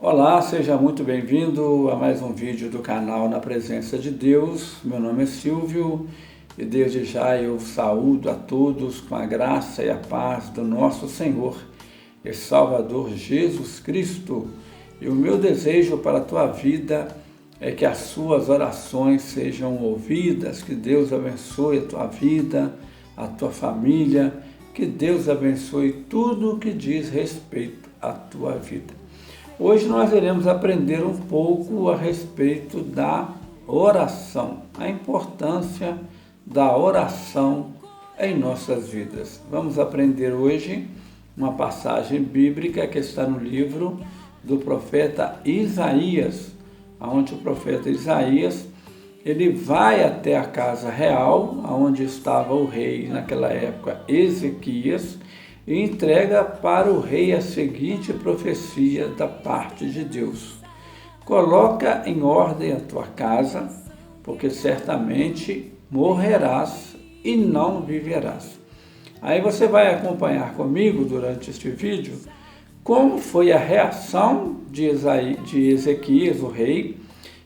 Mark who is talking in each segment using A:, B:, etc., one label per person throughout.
A: Olá, seja muito bem-vindo a mais um vídeo do canal Na Presença de Deus. Meu nome é Silvio e desde já eu saúdo a todos com a graça e a paz do nosso Senhor e Salvador Jesus Cristo. E o meu desejo para a tua vida é que as suas orações sejam ouvidas, que Deus abençoe a tua vida, a tua família, que Deus abençoe tudo o que diz respeito à tua vida. Hoje nós iremos aprender um pouco a respeito da oração, a importância da oração em nossas vidas. Vamos aprender hoje uma passagem bíblica que está no livro do profeta Isaías, onde o profeta Isaías ele vai até a casa real, onde estava o rei naquela época, Ezequias, e entrega para o rei a seguinte profecia da parte de Deus: coloca em ordem a tua casa, porque certamente morrerás e não viverás. Aí você vai acompanhar comigo durante este vídeo como foi a reação de Ezequias, o rei,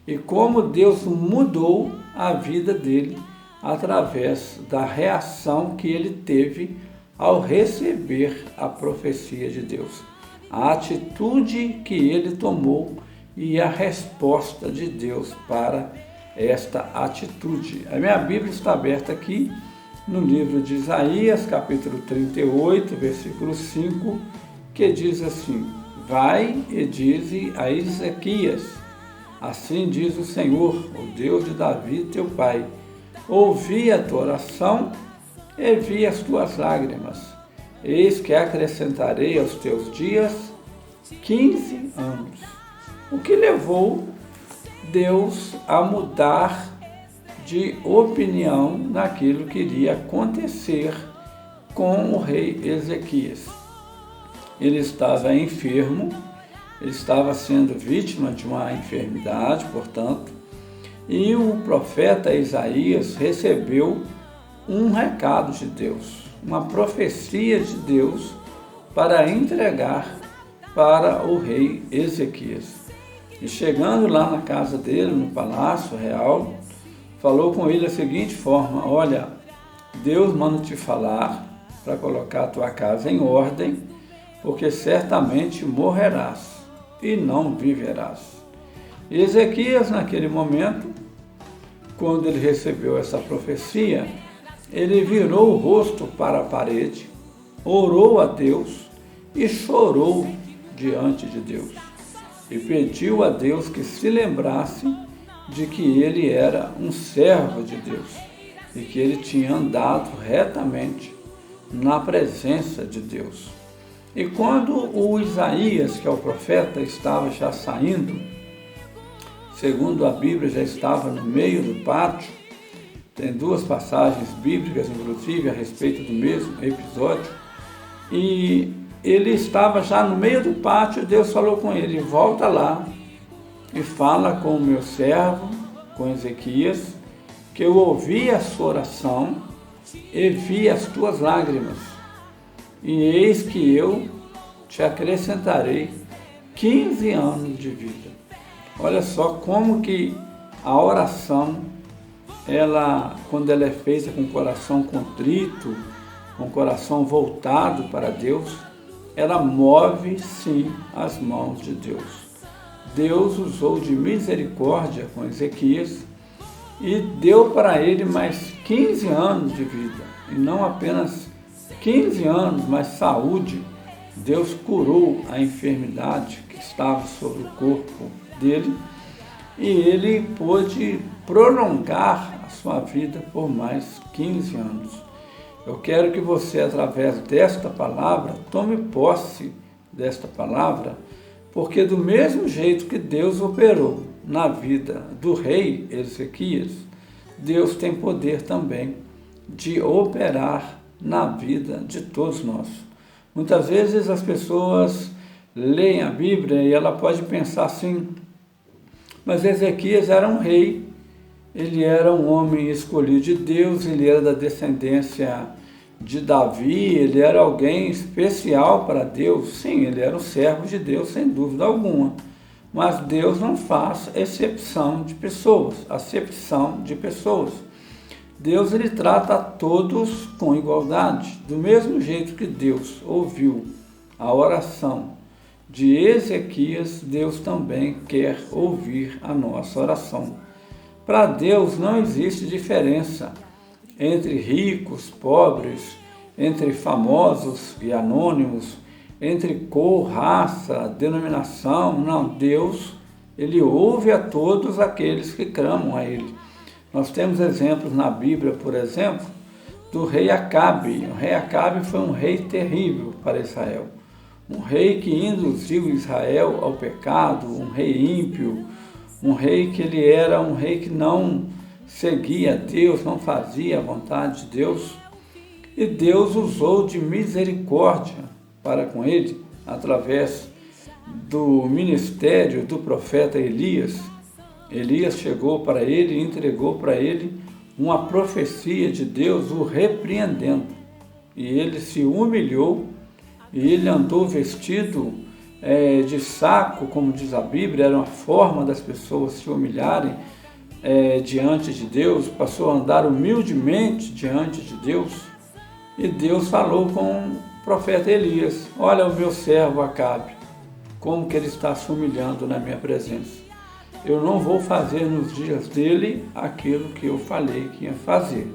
A: e como Deus mudou a vida dele através da reação que ele teve ao receber a profecia de Deus. A atitude que ele tomou e a resposta de Deus para esta atitude. A minha Bíblia está aberta aqui no livro de Isaías, capítulo 38, versículo 5, que diz assim: vai e dize a Ezequias, assim diz o Senhor, o Deus de Davi, teu pai, ouvi a tua oração e vi as tuas lágrimas. Eis que acrescentarei aos teus dias 15 anos. O que levou Deus a mudar de opinião naquilo que iria acontecer com o rei Ezequias? Ele estava enfermo, ele estava sendo vítima de uma enfermidade, portanto, e o profeta Isaías recebeu um recado de Deus, uma profecia de Deus para entregar para o rei Ezequias. E chegando lá na casa dele, no palácio real, falou com ele da seguinte forma: olha, Deus manda te falar para colocar a tua casa em ordem, porque certamente morrerás e não viverás. E Ezequias, naquele momento, quando ele recebeu essa profecia, ele virou o rosto para a parede, orou a Deus e chorou diante de Deus. E pediu a Deus que se lembrasse de que ele era um servo de Deus e que ele tinha andado retamente na presença de Deus. E quando o Isaías, que é o profeta, estava já saindo, segundo a Bíblia, já estava no meio do pátio, tem duas passagens bíblicas, inclusive, a respeito do mesmo episódio. E ele estava já no meio do pátio, Deus falou com ele: volta lá e fala com o meu servo, com Ezequias, que eu ouvi a sua oração e vi as tuas lágrimas. E eis que eu te acrescentarei 15 anos de vida. Olha só como que a oração, quando ela é feita com o coração contrito, com o coração voltado para Deus, ela move sim as mãos de Deus. Deus usou de misericórdia com Ezequias e deu para ele mais 15 anos de vida. E não apenas 15 anos, mas saúde. Deus curou a enfermidade que estava sobre o corpo dele e ele pôde prolongar a sua vida por mais 15 anos. Eu quero que você, através desta palavra, tome posse desta palavra, porque do mesmo jeito que Deus operou na vida do rei Ezequias, Deus tem poder também de operar na vida de todos nós. Muitas vezes as pessoas leem a Bíblia e ela pode pensar assim: mas Ezequias era um rei, ele era um homem escolhido de Deus, ele era da descendência de Davi, ele era alguém especial para Deus. Sim, ele era um servo de Deus, sem dúvida alguma. Mas Deus não faz acepção de pessoas. Deus ele trata a todos com igualdade. Do mesmo jeito que Deus ouviu a oração de Ezequias, Deus também quer ouvir a nossa oração. Para Deus não existe diferença entre ricos, pobres, entre famosos e anônimos, entre cor, raça, denominação. Não, Deus, ele ouve a todos aqueles que clamam a ele. Nós temos exemplos na Bíblia, por exemplo, do rei Acabe. O rei Acabe foi um rei terrível para Israel. Um rei que induziu Israel ao pecado, um rei ímpio, um rei que ele era um rei que não seguia Deus, não fazia a vontade de Deus. E Deus usou de misericórdia para com ele, através do ministério do profeta Elias. Elias chegou para ele e entregou para ele uma profecia de Deus o repreendendo. E ele se humilhou e ele andou vestido de saco, como diz a Bíblia, era uma forma das pessoas se humilharem diante de Deus, passou a andar humildemente diante de Deus. E Deus falou com o profeta Elias: olha o meu servo Acabe, como que ele está se humilhando na minha presença. Eu não vou fazer nos dias dele aquilo que eu falei que ia fazer.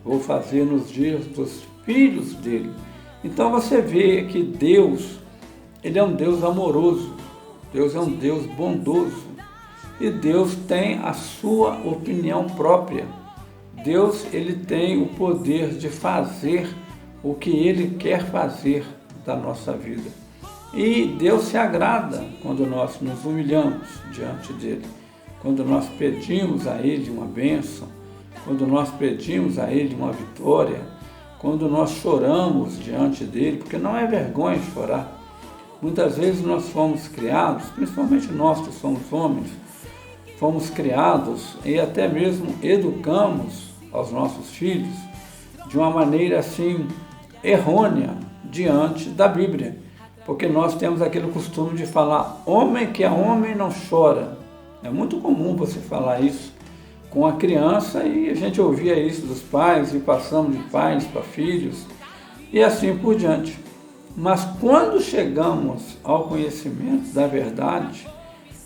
A: Vou fazer nos dias dos filhos dele. Então você vê que Deus, ele é um Deus amoroso. Deus é um Deus bondoso. E Deus tem a sua opinião própria. Deus, ele tem o poder de fazer o que ele quer fazer da nossa vida. E Deus se agrada quando nós nos humilhamos diante dele, quando nós pedimos a ele uma bênção, quando nós pedimos a ele uma vitória, quando nós choramos diante dele, porque não é vergonha chorar. Muitas vezes nós fomos criados, principalmente nós que somos homens, fomos criados e até mesmo educamos aos nossos filhos de uma maneira assim errônea diante da Bíblia, porque nós temos aquele costume de falar: homem que é homem não chora. É muito comum você falar isso com a criança e a gente ouvia isso dos pais e passamos de pais para filhos e assim por diante. Mas quando chegamos ao conhecimento da verdade,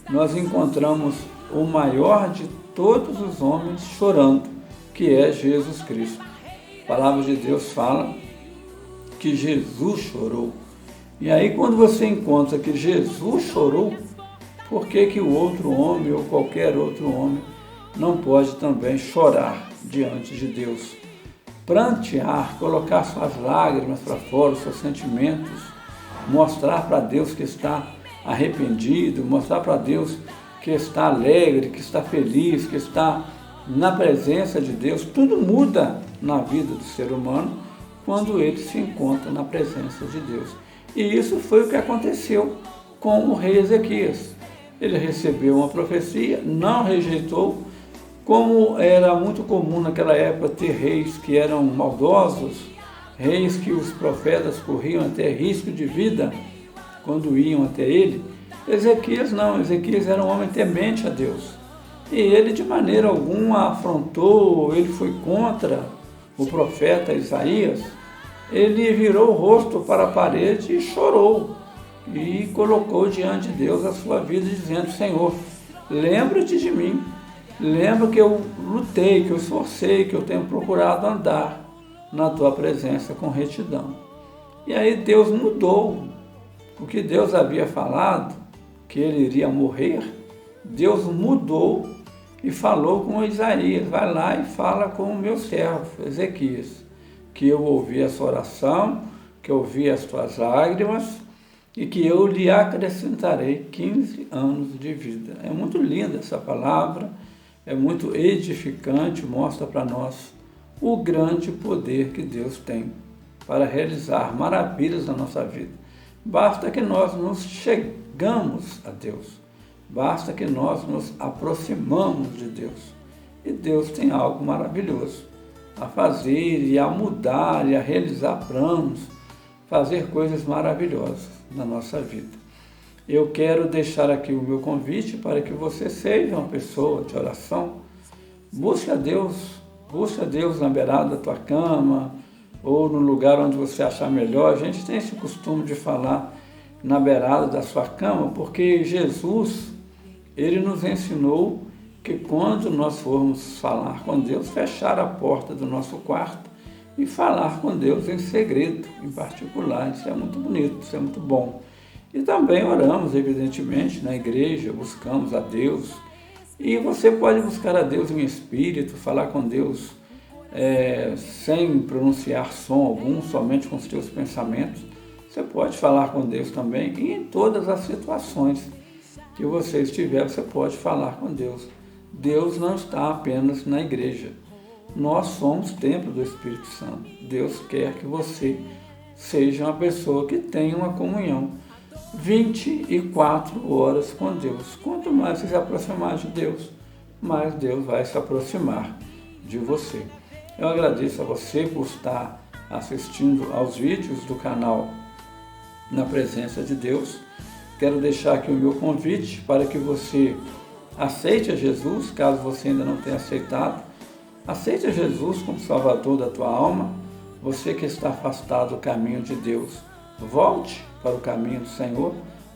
A: nós encontramos o maior de todos os homens chorando, que é Jesus Cristo. A palavra de Deus fala que Jesus chorou. E aí quando você encontra que Jesus chorou, por que o outro homem ou qualquer outro homem não pode também chorar diante de Deus? Prantear, colocar suas lágrimas para fora, os seus sentimentos, mostrar para Deus que está arrependido, mostrar para Deus que está alegre, que está feliz, que está na presença de Deus. Tudo muda na vida do ser humano quando ele se encontra na presença de Deus. E isso foi o que aconteceu com o rei Ezequias. Ele recebeu uma profecia, não rejeitou. Como era muito comum naquela época ter reis que eram maldosos, reis que os profetas corriam até risco de vida quando iam até ele, Ezequias não. Ezequias era um homem temente a Deus. E ele de maneira alguma afrontou, ele foi contra o profeta Isaías. Ele virou o rosto para a parede e chorou. E colocou diante de Deus a sua vida, dizendo: Senhor, lembra-te de mim. Lembra que eu lutei, que eu esforcei, que eu tenho procurado andar na tua presença com retidão. E aí Deus mudou. O que Deus havia falado, que ele iria morrer, Deus mudou e falou com Isaías: vai lá e fala com o meu servo Ezequias, que eu ouvi a sua oração, que eu ouvi as tuas lágrimas e que eu lhe acrescentarei 15 anos de vida. É muito linda essa palavra, é muito edificante, mostra para nós o grande poder que Deus tem para realizar maravilhas na nossa vida. Basta que nós nos chegamos a Deus, basta que nós nos aproximamos de Deus. E Deus tem algo maravilhoso a fazer e a mudar e a realizar planos, fazer coisas maravilhosas na nossa vida. eu quero deixar aqui o meu convite para que você seja uma pessoa de oração. Busque a Deus na beirada da tua cama, ou no lugar onde você achar melhor. A gente tem esse costume de falar na beirada da sua cama, porque Jesus, ele nos ensinou que quando nós formos falar com Deus, fechar a porta do nosso quarto e falar com Deus em segredo, em particular. Isso é muito bonito, isso é muito bom. E também oramos, evidentemente, na igreja, buscamos a Deus. E você pode buscar a Deus em espírito, falar com Deus sem pronunciar som algum, somente com os teus pensamentos. Você pode falar com Deus também, e em todas as situações que você estiver, você pode falar com Deus. Deus não está apenas na igreja. Nós somos templo do Espírito Santo. Deus quer que você seja uma pessoa que tenha uma comunhão 24 horas com Deus. Quanto mais você se aproximar de Deus, mais Deus vai se aproximar de você. Eu agradeço a você por estar assistindo aos vídeos do canal Na Presença de Deus. Quero deixar aqui o meu convite para que você aceite a Jesus, caso você ainda não tenha aceitado. Aceite a Jesus como Salvador da tua alma. Você que está afastado do caminho de Deus, volte para o caminho do Senhor,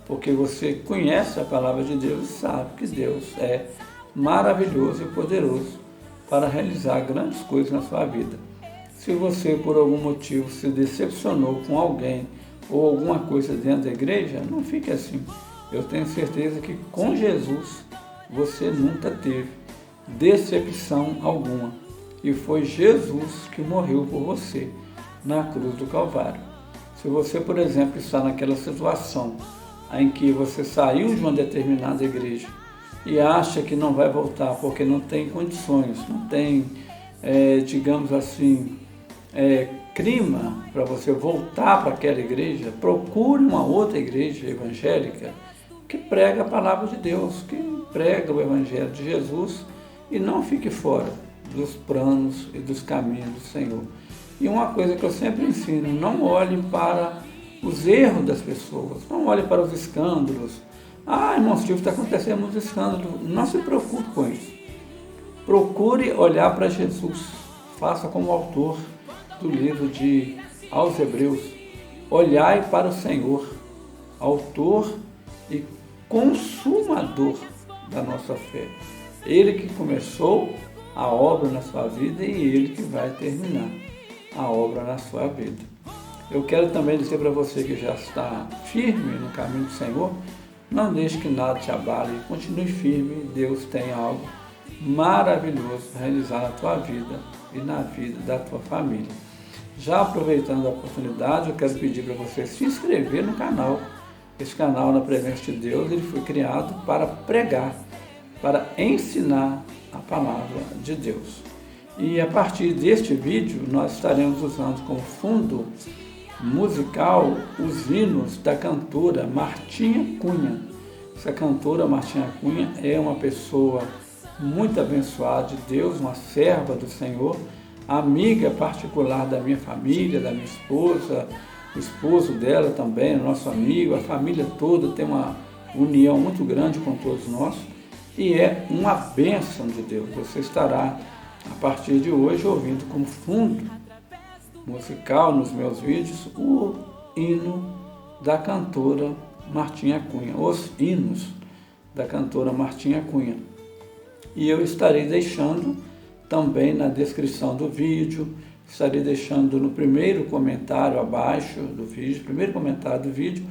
A: porque você conhece a palavra de Deus e sabe que Deus é maravilhoso e poderoso para realizar grandes coisas na sua vida. Se você, por algum motivo, se decepcionou com alguém ou alguma coisa dentro da igreja, não fique assim. Eu tenho certeza que com Jesus você nunca teve decepção alguma. E foi Jesus que morreu por você na cruz do Calvário. Se você, por exemplo, está naquela situação em que você saiu de uma determinada igreja e acha que não vai voltar porque não tem condições, não tem, digamos assim, clima para você voltar para aquela igreja, procure uma outra igreja evangélica que prega a palavra de Deus, que prega o Evangelho de Jesus e não fique fora dos planos e dos caminhos do Senhor. E uma coisa que eu sempre ensino, não olhe para os erros das pessoas, não olhe para os escândalos. Irmão Silvio, está acontecendo muitos escândalos. Não se preocupe com isso. Procure olhar para Jesus. Faça como o autor do livro aos Hebreus. Olhai para o Senhor, autor e consumador da nossa fé. Ele que começou a obra na sua vida e ele que vai terminar a obra na sua vida. Eu quero também dizer para você que já está firme no caminho do Senhor, não deixe que nada te abale, continue firme. Deus tem algo maravilhoso para realizar na tua vida e na vida da tua família. Já aproveitando a oportunidade, eu quero pedir para você se inscrever no canal. Esse canal Na Presença de Deus, ele foi criado para pregar, para ensinar a palavra de Deus. E a partir deste vídeo, nós estaremos usando como fundo musical os hinos da cantora Martinha Cunha. Essa cantora Martinha Cunha é uma pessoa muito abençoada de Deus, uma serva do Senhor, amiga particular da minha família, da minha esposa, o esposo dela também, nosso amigo, a família toda tem uma união muito grande com todos nós e é uma bênção de Deus. Você estará, a partir de hoje, ouvindo como fundo musical nos meus vídeos o hino da cantora Martinha Cunha, os hinos da cantora Martinha Cunha. E eu estarei deixando também na descrição do vídeo, estarei deixando no primeiro comentário abaixo do vídeo,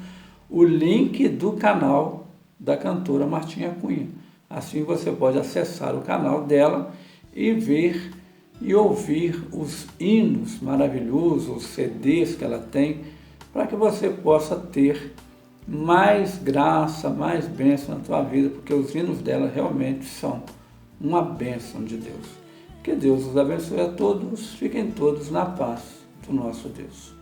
A: o link do canal da cantora Martinha Cunha. Assim você pode acessar o canal dela e ver e ouvir os hinos maravilhosos, os CDs que ela tem, para que você possa ter mais graça, mais bênção na tua vida, porque os hinos dela realmente são uma bênção de Deus. Que Deus os abençoe a todos, fiquem todos na paz do nosso Deus.